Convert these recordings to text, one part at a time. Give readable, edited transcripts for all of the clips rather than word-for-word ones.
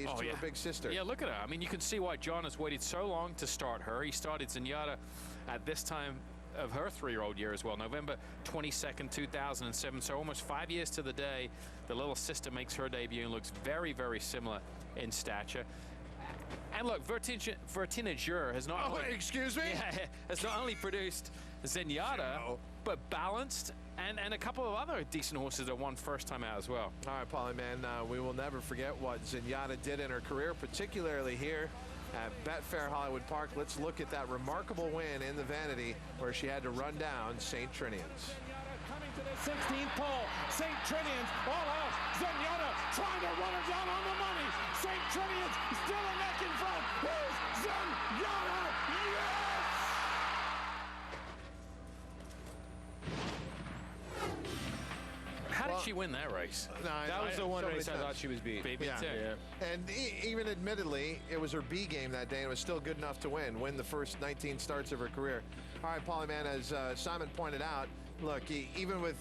days to her big sister. Yeah, look at her. I mean, you can see why John has waited so long to start her. He started Zenyatta at this time of her 3-year-old year as well, November 22nd, 2007. So almost 5 years to the day, the little sister makes her debut and looks very, very similar in stature. And look, Vertinager has not only, excuse me? Yeah, has not only produced Zenyatta, but Balanced and a couple of other decent horses that won first time out as well. All right, Paulie, man, we will never forget what Zenyatta did in her career, particularly here at Betfair Hollywood Park. Let's look at that remarkable win in the Vanity where she had to run down St. Trinian's. Coming to the 16th pole, St. Trinian's all out. Zenyatta trying to run her down on the money. St. Trinian's still a neck in front. Here's Zenyatta. Yes! How did she win that race? That was the one race I thought she was beat. Me too. Yeah. And even admittedly, it was her B game that day, and it was still good enough to win the first 19 starts of her career. All right, Paulie, man, as Simon pointed out, look, even with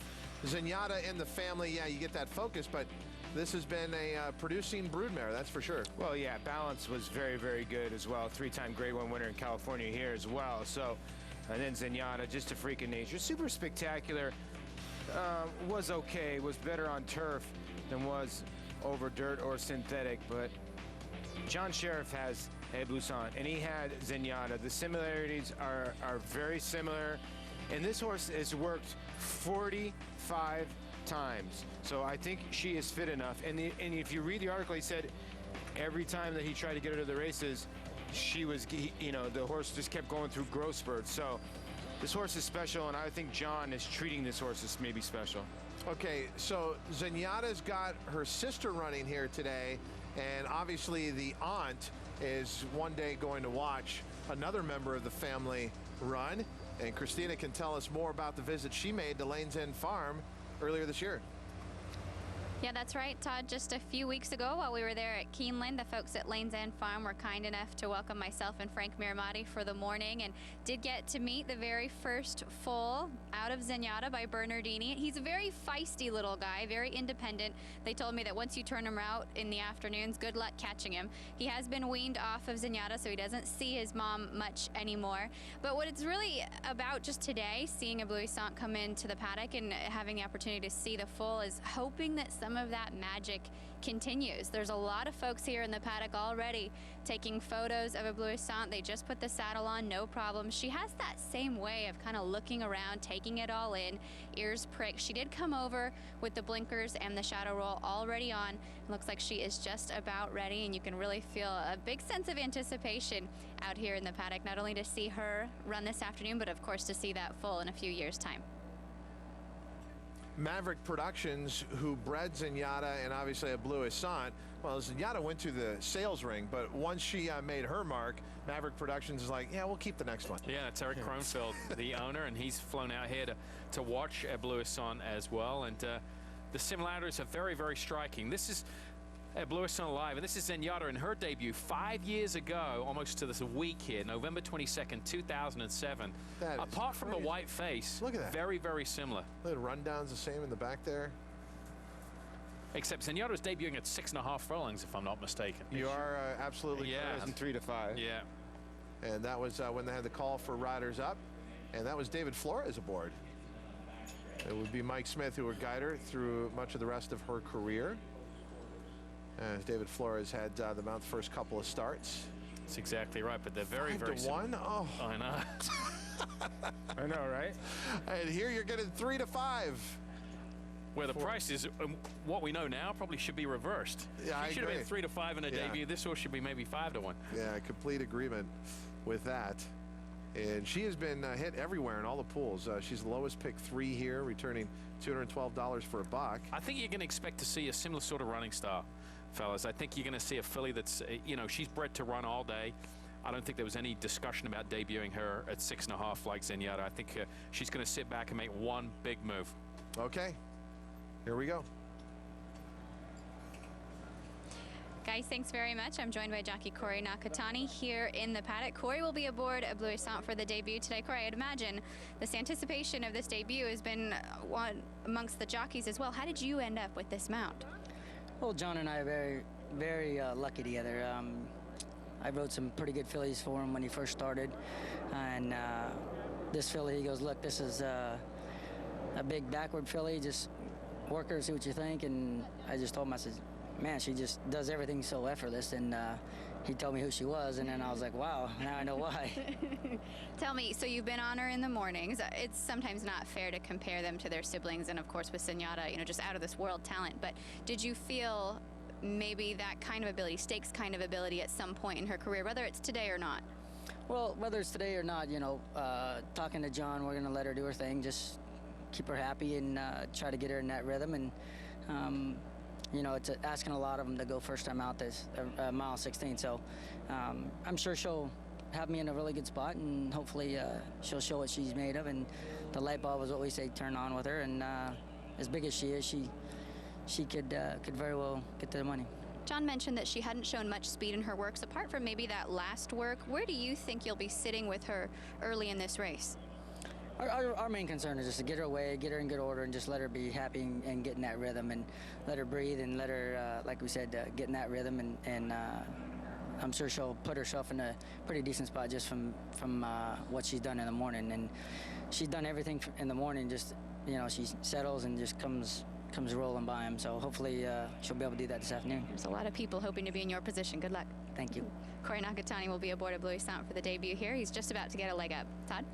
Zenyatta in the family, yeah, you get that focus, but this has been a producing broodmare, that's for sure. Well, yeah, Balance was very, very good as well. 3-time Grade 1 winner in California here as well. So, and then Zenyatta, just a freak of nature. Super spectacular. Was okay, was better on turf than was over dirt or synthetic, but John Sheriff has Eblouissante, and he had Zenyatta. The similarities are very similar, and this horse has worked 45 times, so I think she is fit enough. And if you read the article, he said every time that he tried to get her to the races, she was, you know, the horse just kept going through growth spurts. So this horse is special, and I think John is treating this horse as maybe special. Okay, so Zenyatta's got her sister running here today, and obviously the aunt is one day going to watch another member of the family run, and Christina can tell us more about the visit she made to Lane's End Farm earlier this year. Yeah, that's right, Todd. Just a few weeks ago, while we were there at Keeneland, the folks at Lane's End Farm were kind enough to welcome myself and Frank Miramati for the morning, and did get to meet the very first foal out of Zenyatta by Bernardini. He's a very feisty little guy, very independent. They told me that once you turn him out in the afternoons, good luck catching him. He has been weaned off of Zenyatta, so he doesn't see his mom much anymore. But what it's really about just today, seeing Eblouissante come into the paddock and having the opportunity to see the foal, is hoping that some of that magic continues. There's a lot of folks here in the paddock already taking photos of Eblouissante. They just put the saddle on, no problem. She has that same way of kind of looking around, taking it all in, ears pricked. She did come over with the blinkers and the shadow roll already on. It looks like she is just about ready, and you can really feel a big sense of anticipation out here in the paddock, not only to see her run this afternoon, but of course to see that foal in a few years' time. Maverick Productions, who bred Zenyatta and obviously Eblouissante, well, Zenyatta went through the sales ring, but once she made her mark, Maverick Productions is like, yeah, we'll keep the next one. Yeah, it's Eric Kronfeld, the owner, and he's flown out here to watch Eblouissante as well, and the similarities are very, very striking. This is Eblouissante alive, and this is Zenyatta in her debut 5 years ago, almost to this week here, November 22nd, 2007. Apart from the white face, look at that. Very, very similar. The rundown's the same in the back there. Except Zenyatta's debuting at 6.5 furlongs, if I'm not mistaken. You are absolutely correct. And 3 to 5. Yeah. And that was when they had the call for riders up, and that was David Flores aboard. It would be Mike Smith who would guide her through much of the rest of her career. As David Flores had the mount first couple of starts. That's exactly right, but they're very, 5 to 1? Oh. I know. I know, right? And here you're getting 3 to 5. Where the price is, what we know now, probably should be reversed. Yeah, I should have agree. been 3 to 5 in a debut. This horse should be maybe 5 to 1. Yeah, complete agreement with that. And she has been hit everywhere in all the pools. She's the lowest pick 3 here, returning $212 for a buck. I think you're going to expect to see a similar sort of running style, fellas. I think you're going to see a filly that's, you know, she's bred to run all day. I don't think there was any discussion about debuting her at 6.5 like Zenyatta. I think she's going to sit back and make one big move. Okay, here we go. Guys, thanks very much. I'm joined by jockey Corey Nakatani here in the paddock. Corey will be aboard Eblouissante for the debut today. Corey, I'd imagine this anticipation of this debut has been one amongst the jockeys as well. How did you end up with this mount? Well, John and I very very lucky together. I rode some pretty good fillies for him when he first started, and this filly, he goes, look, this is a big backward filly, just work her, see what you think. And I just told him, I said, man, she just does everything so effortless. And he told me who she was, and then I was like, wow, now I know why. Tell me, so you've been on her in the mornings. It's sometimes not fair to compare them to their siblings, and of course with Zenyatta, you know, just out of this world talent. But did you feel maybe that kind of ability, stakes kind of ability at some point in her career, whether it's today or not? Well, whether it's today or not, you know, talking to John, we're going to let her do her thing, just keep her happy and try to get her in that rhythm. And, you know, it's asking a lot of them to go first time out this mile 16. So I'm sure she'll have me in a really good spot, and hopefully she'll show what she's made of. And the light bulb is what we say turn on with her. And as big as she is, she could very well get to the money. John mentioned that she hadn't shown much speed in her works. Apart from maybe that last work, where do you think you'll be sitting with her early in this race? Our main concern is just to get her away, get her in good order, and just let her be happy and get in that rhythm, and let her breathe, and let her, like we said, get in that rhythm. And I'm sure she'll put herself in a pretty decent spot just from what she's done in the morning. And she's done everything in the morning. Just, you know, she settles and just comes rolling by him. So hopefully she'll be able to do that this afternoon. There's a lot of people hoping to be in your position. Good luck. Thank you. Corey Nakatani will be aboard Eblouissante for the debut here. He's just about to get a leg up. Todd?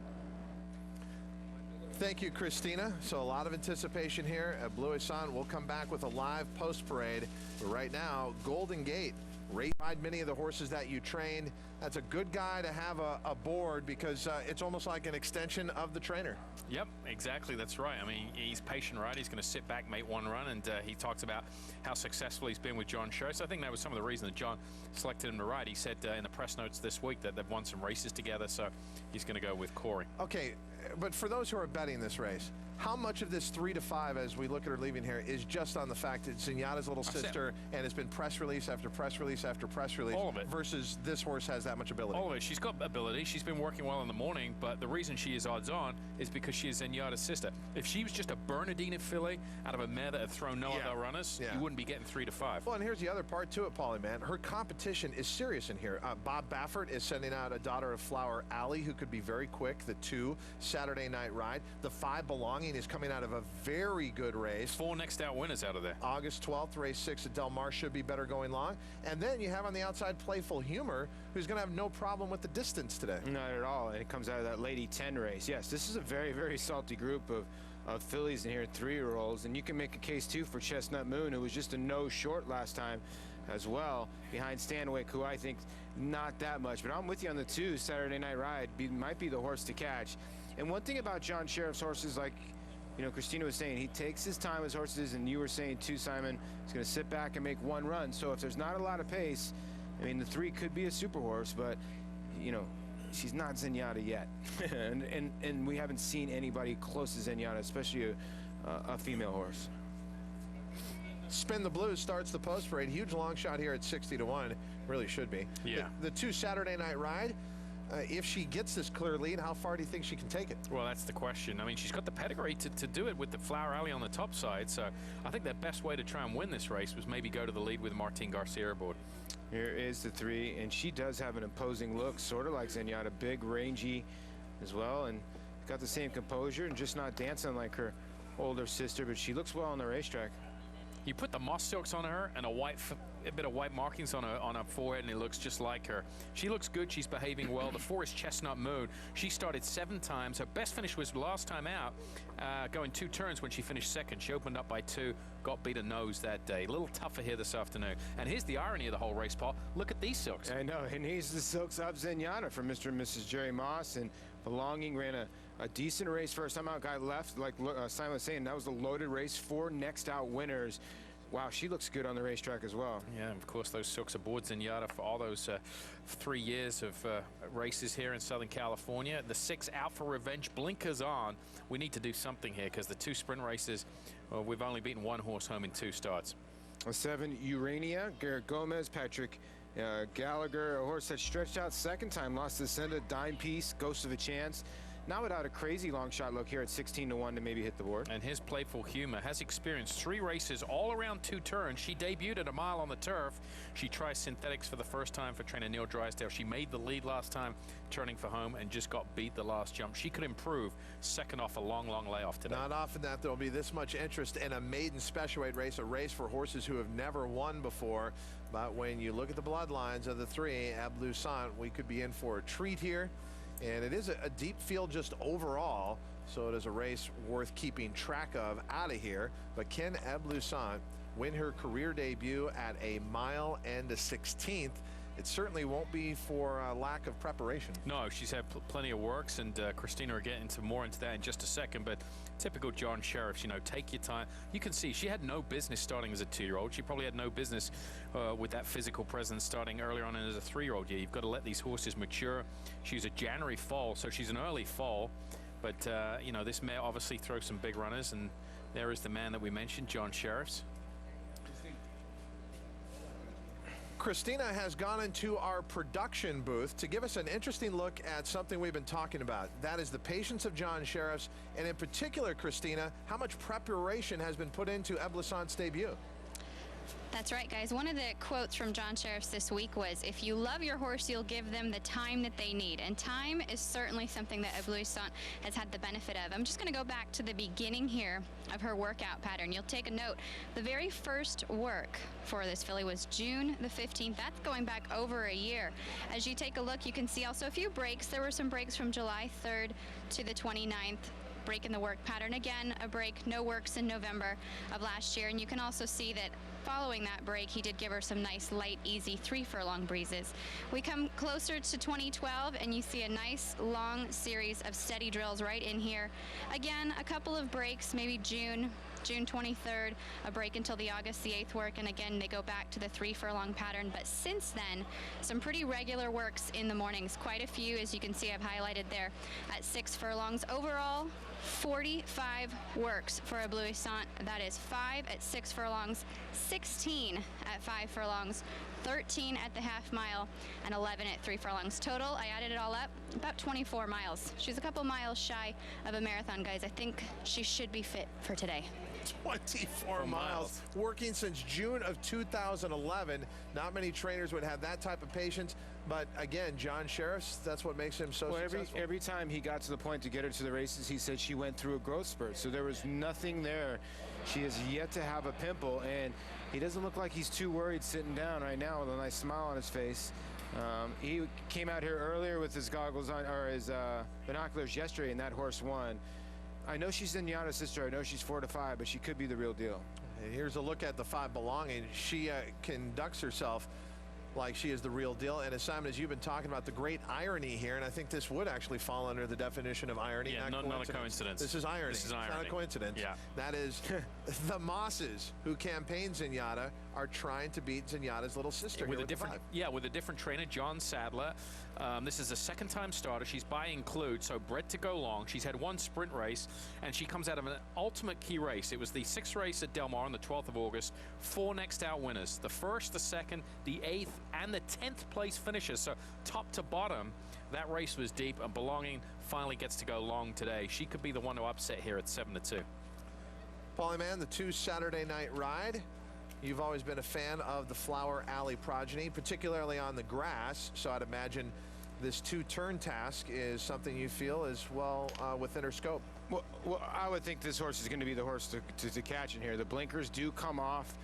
Thank you, Christina. So a lot of anticipation here at Eblouissante. We'll come back with a live post parade. But right now, Golden Gate. Ride many of the horses that you train. That's a good guy to have aboard, because it's almost like an extension of the trainer. Yep, exactly. That's right. I mean, he's patient, right? He's going to sit back, make one run, and he talked about how successful he's been with John Sher. So I think that was some of the reason that John selected him to ride. He said in the press notes this week that they've won some races together, so he's going to go with Corey. Okay, but for those who are betting this race, how much of this 3 to 5, as we look at her leaving here, is just on the fact that Zenyatta's little sister, and it's been press release after press release after press release, all of it, versus this horse has that much ability? All of it. She's got ability. She's been working well in the morning, but the reason she is odds on is because she is Zenyatta's sister. If she was just a Bernardina filly out of a mare that had thrown no other runners, you wouldn't be getting 3 to 5. Well, and here's the other part to it, Paulie, man. Her competition is serious in here. Bob Baffert is sending out a daughter of Flower Alley who could be very quick. The 2 Saturday night ride. The 5 Belonging is coming out of a very good race. 4 next out winners out of there. August 12th, race 6 at Del Mar should be better going long. And then you have on the outside Playful Humor, who's going to have no problem with the distance today. Not at all. And it comes out of that Lady 10 race. Yes, this is a very, very salty group of fillies in here, 3-year-olds. And you can make a case, too, for Chestnut Moon, who was just a no short last time as well, behind Stanwyck, who I think not that much. But I'm with you on the 2 Saturday night ride. Might be the horse to catch. And one thing about John Sheriff's horses, like, you know, Christina was saying, he takes his time with horses, and you were saying too, Simon, he's going to sit back and make one run. So if there's not a lot of pace, I mean, the 3 could be a super horse, but, you know, she's not Zenyatta yet. and we haven't seen anybody close to Zenyatta, especially a female horse. Spin the Blues starts the post parade. Huge long shot here at 60 to 1. Really should be. Yeah. The 2 Saturday night ride. If she gets this clear lead, how far do you think she can take it? Well, that's the question. I mean, she's got the pedigree to do it with the Flower Alley on the top side. So I think the best way to try and win this race was maybe go to the lead with Martin Garcia aboard. Here is the 3, and she does have an imposing look, sort of like Zenyatta, big, rangy as well, and got the same composure and just not dancing like her older sister, but she looks well on the racetrack. You put the moss silks on her and a bit of white markings on her forehead, and it looks just like her. She looks good. She's behaving well. The 4 is Chestnut Moon. She started 7 times. Her best finish was last time out, going 2 turns when she finished second. She opened up by 2, got beat a nose that day. A little tougher here this afternoon. And here's the irony of the whole race, Paul. Look at these silks. I know, and here's the silks of Zenyatta from Mr. and Mrs. Jerry Moss, and Belonging ran a decent race first time out. Guy left, like Simon was saying, that was a loaded race. 4 next out winners. Wow, she looks good on the racetrack as well. Yeah, and of course, those silks aboard Zenyatta for all those 3 years of races here in Southern California. The 6 Out for Revenge, blinkers on. We need to do something here, because the 2 sprint races, well, we've only beaten 1 horse home in 2 starts. A 7 Urania, Garrett Gomez, Patrick Gallagher, a horse that stretched out second time, lost the Senda, Dime Piece, Ghost of a Chance. not without a crazy long shot look here at 16-1 to maybe hit the board. And his playful humor has experienced 3 races all around 2 turns. She debuted at a mile on the turf. She tries synthetics for the first time for trainer Neil Drysdale. She made the lead last time, turning for home, and just got beat the last jump. She could improve second off a long, long layoff today. Not often that there'll be this much interest in a maiden special weight race, a race for horses who have never won before. But when you look at the bloodlines of the 3, Eblouissante, we could be in for a treat here. And it is a deep field just overall, so it is a race worth keeping track of out of here. But can Eblouissante win her career debut at a mile and a 16th? It certainly won't be for lack of preparation. No, she's had plenty of works, and Christina will get more into that in just a second. But typical John Sheriffs, you know, take your time. You can see she had no business starting as a 2-year-old. She probably had no business with that physical presence starting earlier on as a 3-year-old. Yeah, you've got to let these horses mature. She's a January fall, so she's an early fall. But, you know, this mare obviously throws some big runners, and there is the man that we mentioned, John Sheriffs. Christina has gone into our production booth to give us an interesting look at something we've been talking about. That is the patience of John Sheriffs, and in particular, Christina, how much preparation has been put into Ebloussante's debut. That's right, guys. One of the quotes from John Sheriffs this week was, if you love your horse, you'll give them the time that they need. And time is certainly something that Eblouissante has had the benefit of. I'm just going to go back to the beginning here of her workout pattern. You'll take a note. The very first work for this filly was June the 15th. That's going back over a year. As you take a look, you can see also a few breaks. There were some breaks from July 3rd to the 29th. Break in the work pattern again, a break, no works in November of last year. And you can also see that following that break, he did give her some nice, light, easy 3 furlong breezes. We come closer to 2012, and you see a nice, long series of steady drills right in here. Again, a couple of breaks, maybe June 23rd, a break until the August the 8th work, and again, they go back to the 3 furlong pattern. But since then, some pretty regular works in the mornings. Quite a few, as you can see, I've highlighted there at 6 furlongs. Overall, 45 works for Eblouissante. That is 5 at 6 furlongs, 16 at 5 furlongs, 13 at the half mile, and 11 at 3 furlongs. Total, I added it all up, about 24 miles. She's a couple miles shy of a marathon, guys. I think she should be fit for today. 24 miles. Working since June of 2011. Not many trainers would have that type of patience. But again, John Sheriffs, that's what makes him so successful. Every time he got to the point to get her to the races, he said she went through a growth spurt. So there was nothing there. She has yet to have a pimple, and he doesn't look like he's too worried sitting down right now with a nice smile on his face. He came out here earlier with his goggles on, or his binoculars yesterday, and that horse won. I know she's Zenyatta's sister. I know she's 4 to 5, but she could be the real deal. And here's a look at the 5 belonging. She conducts herself like she is the real deal. And as Simon, as you've been talking about, the great irony here, and I think this would actually fall under the definition of irony. Yeah, not a coincidence. This is irony. This is irony. It's not a coincidence. Yeah. That is the Mosses who campaigned Zenyatta are trying to beat Zenyatta's little sister with here a different, with a different trainer, John Sadler. This is a second-time starter. She's by Include, so bred to go long. She's had 1 sprint race, and she comes out of an ultimate key race. It was the 6th race at Del Mar on the 12th of August. 4 next out winners: the 1st, the 2nd, the 8th, and the 10th place finishers. So top to bottom, that race was deep, and Belonging finally gets to go long today. She could be the one to upset here at 7 to 2. Paulie Mann, the 2 Saturday night ride. You've always been a fan of the Flower Alley progeny, particularly on the grass, so I'd imagine this 2-turn task is something you feel is well within her scope. Well, I would think this horse is going to be the horse to catch in here. The blinkers do come off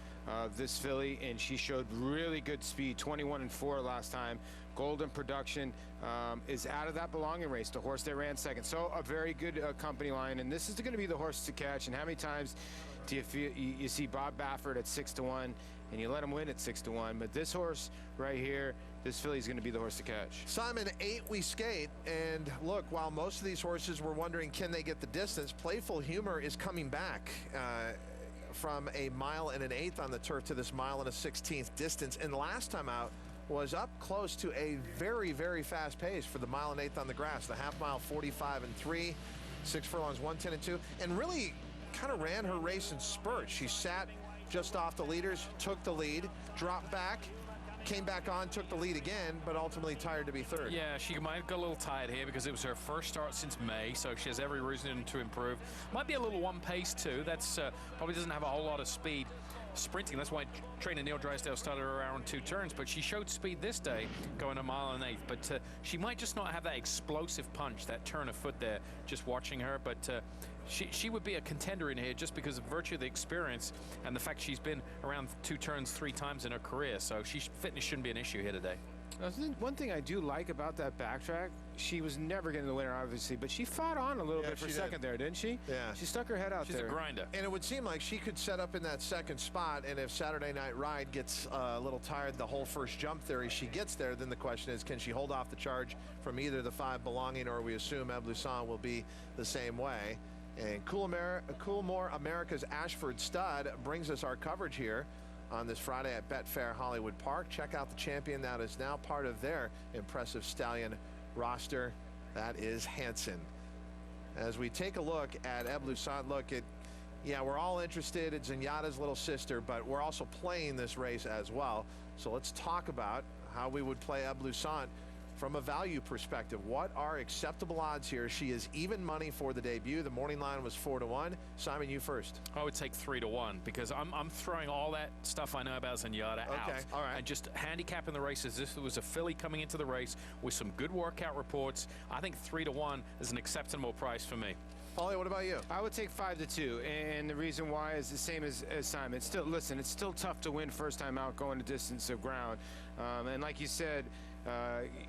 this filly, and she showed really good speed, 21-4 last time. Golden Production is out of that Belonging race, the horse that ran second. So a very good company line, and this is going to be the horse to catch. And how many times do you see Bob Baffert at 6 to 1, and you let him win at 6 to 1? But this horse right here, this filly is going to be the horse to catch. Simon, 8 we skate, and look, while most of these horses were wondering can they get the distance, Playful Humor is coming back from a 1 1/8 on the turf to this 1 1/16 distance, and last time out was up close to a very, very fast pace for the 1 1/8 on the grass. The half mile 45-3, 6 furlongs 1:10-2, and really kind of ran her race in spurts. She sat just off the leaders, took the lead, dropped back, came back on, took the lead again, but ultimately tired to be third. Yeah, she might have got a little tired here because it was her first start since May, so she has every reason to improve. Might be a little one pace too. That's probably doesn't have a whole lot of speed sprinting. That's why trainer Neil Drysdale started her around 2 turns, but she showed speed this day going 1 1/8 miles. But she might just not have that explosive punch, that turn of foot there, just watching her. But she would be a contender in here just because of virtue of the experience and the fact she's been around 2 turns 3 times in her career. So fitness shouldn't be an issue here today. One thing I do like about that backtrack, she was never getting the winner, obviously, but she fought on a little bit for a second there, didn't she? Yeah. She stuck her head out there. She's a grinder. And it would seem like she could set up in that second spot, and if Saturday Night Ride gets a little tired the whole first jump theory, she gets there, then the question is, can she hold off the charge from either the 5 belonging, or we assume Eblouissante will be the same way. And Coolmore America's Ashford Stud brings us our coverage here on this Friday at Betfair Hollywood Park. Check out the champion that is now part of their impressive stallion roster. That is Hansen. As we take a look at Eblouissante, yeah, we're all interested in Zenyatta's little sister, but we're also playing this race as well. So let's talk about how we would play Eblouissante from a value perspective. What are acceptable odds here? She is even money for the debut. The morning line was 4 to 1. Simon, you first. I would take 3 to 1 because I'm throwing all that stuff I know about Zenyatta out. All right. And just handicapping the race as this was a filly coming into the race with some good workout reports. I think 3 to 1 is an acceptable price for me. Paulie, what about you? I would take 5 to 2, and the reason why is the same as Simon. It's still tough to win first time out going a distance of ground. And like you said,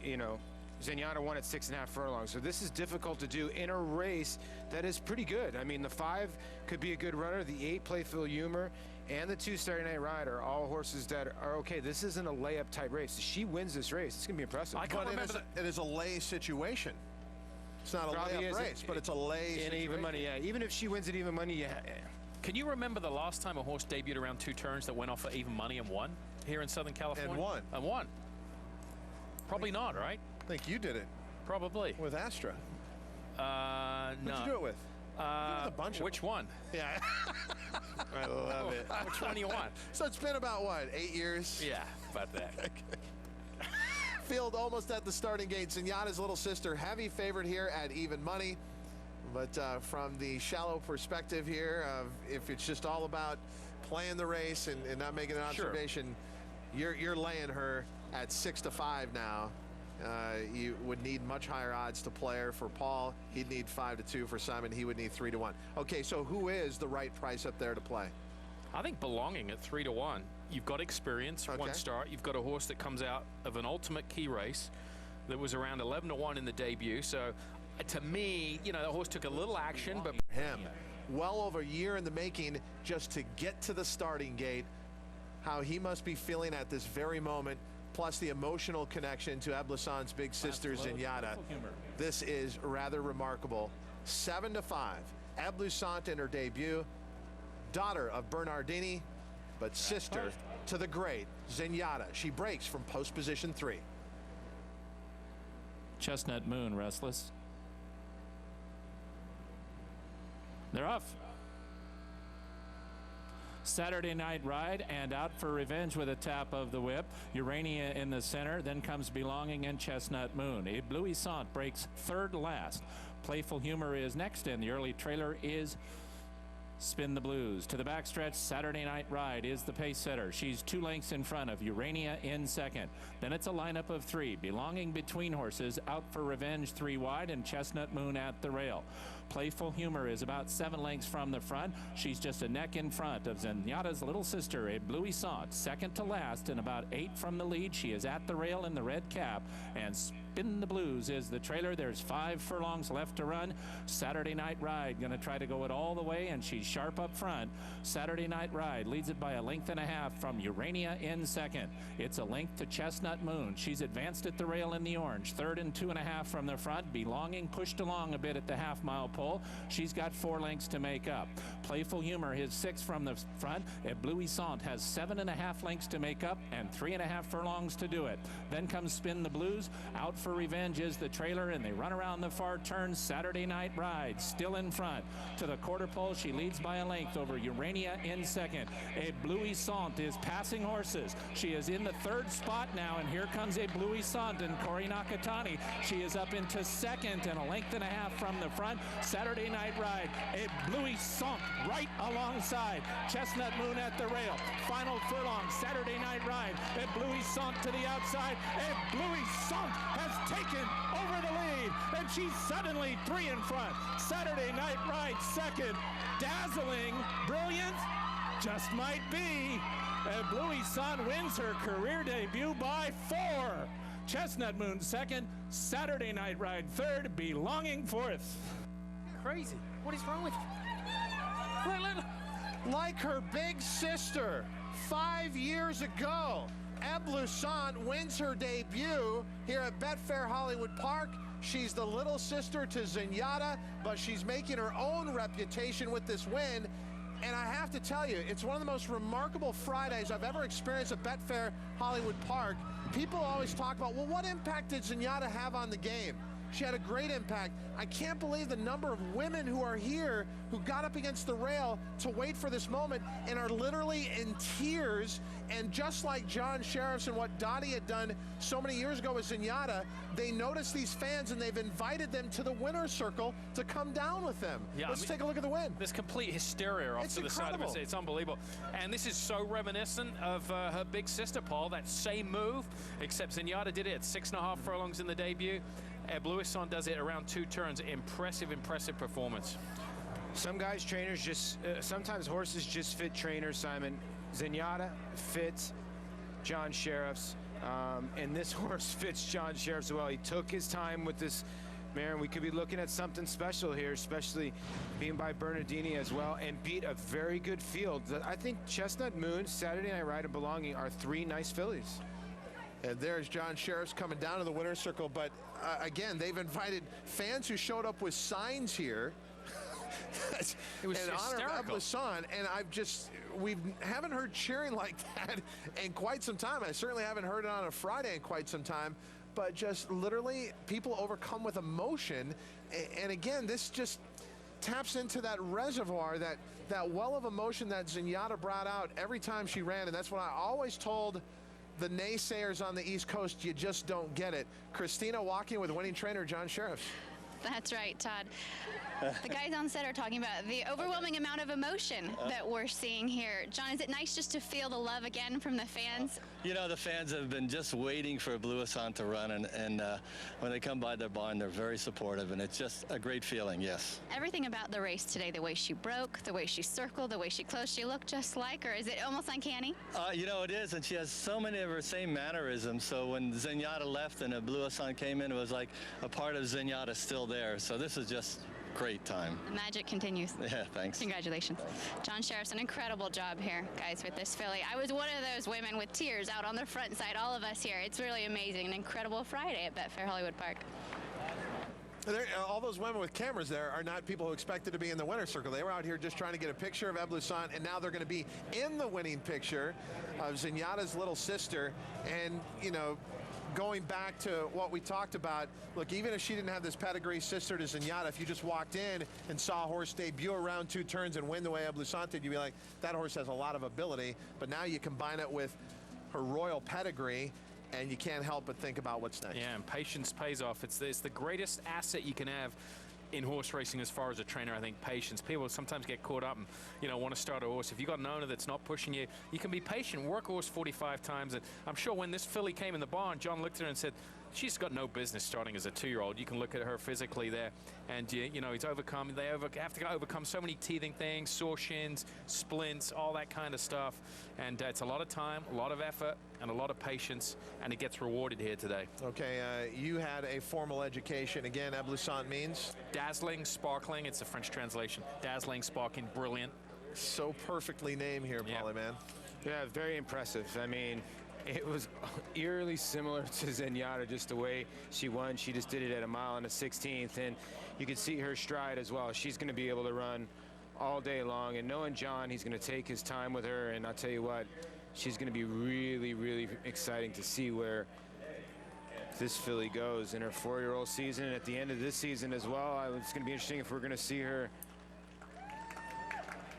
you know, Zenyatta won at 6.5 furlongs, so this is difficult to do in a race that is pretty good. I mean, the 5 could be a good runner, the 8 Playful Humor, and the 2 Saturday Night Ride are all horses that are okay. This isn't a layup type race. If she wins this race, it's gonna be impressive. I can't But remember it is a lay situation. It's not a layup race, but it's a lay in situation. even money. Yeah, even if she wins at even money, yeah. Can you remember the last time a horse debuted around 2 turns that went off at even money and won here in Southern California? And won. Probably not, right? I think you did it Probably. with Astra. No. Who'd you do it with? You did it with a bunch of Which one? Yeah. I love it. Which one do you want? So it's been about, what, 8 years? Yeah, about that. Field almost at the starting gate. Zenyatta's little sister, heavy favorite here at even money. But from the shallow perspective here, if it's just all about playing the race and not making an observation, you're laying her at 6 to 5 now. You would need much higher odds to play her. For Paul, he'd need 5 to 2. For Simon, he would need 3 to 1. Okay, so who is the right price up there to play? I think belonging at 3 to 1. You've got experience, one start. You've got a horse that comes out of an ultimate key race that was around 11 to 1 in the debut. So to me, you know, the horse took a little action, but Him, well over a year in the making just to get to the starting gate. How he must be feeling at this very moment, plus the emotional connection to Ebloussante's big sister Zenyatta. This is rather remarkable. 7 to 5. Eblouissante in her debut, daughter of Bernardini, but sister to the great Zenyatta. She breaks from post position 3. Chestnut Moon restless. They're off. Saturday Night Ride and Out for Revenge with a tap of the whip. Urania in the center. Then comes Belonging and Chestnut Moon. Eblouissante breaks 3rd last. Playful Humor is next, and the early trailer is Spin the Blues. To the backstretch, Saturday Night Ride is the pace setter. She's 2 lengths in front of Urania in second. Then it's a lineup of 3. Belonging between horses, Out for Revenge 3 wide, and Chestnut Moon at the rail. Playful Humor is about 7 lengths from the front. She's just a neck in front of Zenyatta's little sister, Eblouissante, second to last, and about 8 from the lead. She is at the rail in the red cap, and Spin the Blues is the trailer. There's 5 furlongs left to run. Saturday Night Ride going to try to go it all the way, and she's sharp up front. Saturday Night Ride leads it by 1.5 lengths from Urania in second. It's a length to Chestnut Moon. She's advanced at the rail in the orange. 3rd and 2.5 from the front. Belonging pushed along a bit at the half-mile pole. She's got 4 lengths to make up. Playful Humor is 6 from the front. Eblouissante has 7.5 lengths to make up and 3.5 furlongs to do it. Then comes Spin the Blues. Out for Revenge is the trailer, and they run around the far turn. Saturday Night Ride still in front. To the quarter pole, she leads by a length over Urania in second. Eblouissante is passing horses. She is in the 3rd spot now, and here comes Eblouissante and Corey Nakatani. She is up into second and a length and a half from the front. Saturday Night Ride. Eblouissante right alongside. Chestnut Moon at the rail. Final furlong. Saturday Night Ride. Eblouissante to the outside. Eblouissante has taken over the lead, and she's suddenly 3 in front. Saturday Night Ride second. Dazzling, brilliant, just might be. Eblouissante wins her career debut by 4. Chestnut Moon second. Saturday Night Ride third. Belonging fourth. Crazy. What is wrong with you? Look. Like her big sister 5 years ago, Eblouissante wins her debut here at Betfair Hollywood Park. She's the little sister to Zenyatta, but she's making her own reputation with this win. And I have to tell you, it's one of the most remarkable Fridays I've ever experienced at Betfair Hollywood Park. People always talk about, well, what impact did Zenyatta have on the game? She had a great impact. I can't believe the number of women who are here who got up against the rail to wait for this moment and are literally in tears. And just like John Sheriffs and what Dottie had done so many years ago with Zenyatta, they noticed these fans and they've invited them to the winner's circle to come down with them. Yeah, Let's take a look at the win. There's complete hysteria off to the side of it. It's unbelievable. And this is so reminiscent of her big sister, Paul. That same move, except Zenyatta did it at 6.5 furlongs in the debut. Eblouissante does it around 2 turns. Impressive performance. Some guys, trainers just, sometimes horses just fit trainers, Simon. Zenyatta fits John Sheriffs, and this horse fits John Sheriffs well. He took his time with this mare, and we could be looking at something special here, especially being by Bernardini as well, and beat a very good field. I think Chestnut Moon, Saturday Night Ride, and Belonging are 3 nice fillies. And there's John Sheriffs coming down to the winner's circle, but again, they've invited fans who showed up with signs here It was in honor of Eblouissante, and we haven't heard cheering like that in quite some time. I certainly haven't heard it on a Friday in quite some time, but just literally people overcome with emotion. And again, this just taps into that reservoir, that well of emotion that Zenyatta brought out every time she ran, and that's what I always told the naysayers on the East Coast, you just don't get it. Christina walking with winning trainer John Sheriffs. That's right, Todd. The guys on set are talking about the overwhelming amount of emotion that we're seeing here. John, is it nice just to feel the love again from the fans? You know, the fans have been just waiting for Eblouissante to run, and when they come by their barn, they're very supportive, and it's just a great feeling, yes. Everything about the race today, the way she broke, the way she circled, the way she closed, she looked just like her. Is it almost uncanny? You know, it is, and she has so many of her same mannerisms, so when Zenyatta left and Eblouissante came in, it was like a part of Zenyatta still there, so this is just great time. The magic continues. Yeah, thanks. Congratulations. John Sheriff's an incredible job here, guys, with this filly. I was one of those women with tears out on the front side, all of us here. It's really amazing. An incredible Friday at Betfair Hollywood Park. All those women with cameras there are not people who expected to be in the winner's circle. They were out here just trying to get a picture of Eblouissante, and now they're going to be in the winning picture of Zenyatta's little sister. And, you know, going back to what we talked about, look, even if she didn't have this pedigree sister to Zenyatta, if you just walked in and saw a horse debut around 2 turns and win the way Eblouissante did, you'd be like, that horse has a lot of ability. But now you combine it with her royal pedigree, and you can't help but think about what's next. Yeah, and patience pays off. It's the greatest asset you can have in horse racing as far as a trainer. I think patience. People sometimes get caught up and, you know, want to start a horse. If you've got an owner that's not pushing you, you can be patient, work a horse 45 times. And I'm sure when this filly came in the barn, John looked at her and said, she's got no business starting as a 2-year-old. You can look at her physically there, and you know, they have to overcome so many teething things, sore shins, splints, all that kind of stuff. And it's a lot of time, a lot of effort, and a lot of patience, and it gets rewarded here today. Okay, you had a formal education. Again, Eblouissante means? Dazzling, sparkling. It's a French translation. Dazzling, sparkling, brilliant. So perfectly named here, Paulie, man. Yeah, very impressive. I mean, It was eerily similar to Zenyatta, just the way she won. She just did it at a mile and a 16th, and you can see her stride as well. She's going to be able to run all day long, and knowing John, he's going to take his time with her, and I'll tell you what, she's going to be really, really exciting to see where this filly goes in her 4-year-old season, and at the end of this season as well. It's going to be interesting if we're going to see her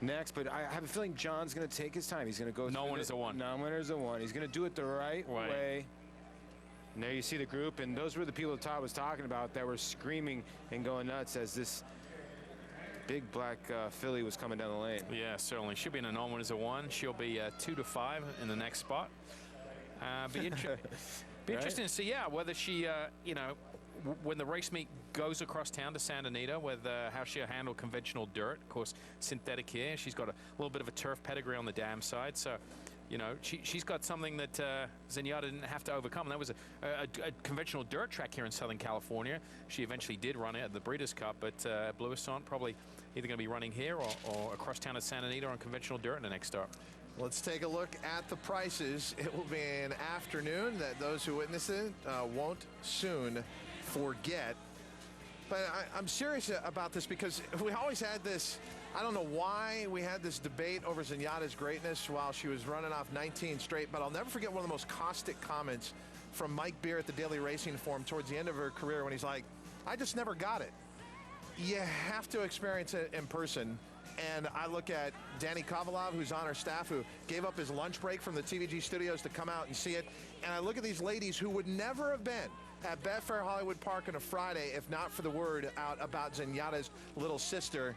next, but I have a feeling John's going to take his time. He's going to go. No winner's a one. No winner's a one. He's going to do it the right way. And there you see the group, and those were the people that Todd was talking about that were screaming and going nuts as this big black filly was coming down the lane. Yeah, certainly. She'll be in a no winner's a one. She'll be 2 to 5 in the next spot. Be interesting to see, yeah, whether she, you know, when the race meet goes across town to Santa Anita, how she'll handle conventional dirt. Of course, synthetic here. She's got a little bit of a turf pedigree on the dam side, so you know she's got something that Zenyatta didn't have to overcome. That was a conventional dirt track here in Southern California. She eventually did run it at the Breeders' Cup, but Eblouissante probably either going to be running here or across town at Santa Anita on conventional dirt in the next start. Let's take a look at the prices. It will be an afternoon that those who witness it won't soon forget. But I'm serious about this because we always had this, I don't know why we had this debate over Zenyatta's greatness while she was running off 19 straight, but I'll never forget one of the most caustic comments from Mike Beer at the Daily Racing Forum towards the end of her career when he's like, I just never got it. You have to experience it in person. And I look at Danny Kovalov, who's on our staff, who gave up his lunch break from the TVG studios to come out and see it. And I look at these ladies who would never have been at Betfair Hollywood Park on a Friday if not for the word out about Zenyatta's little sister.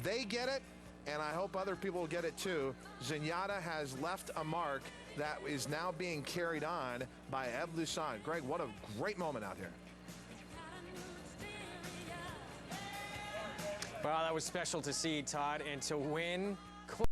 They get it, and I hope other people will get it too. Zenyatta has left a mark that is now being carried on by Eblouissante. Greg, what a great moment out here. Well, that was special to see, Todd, and to win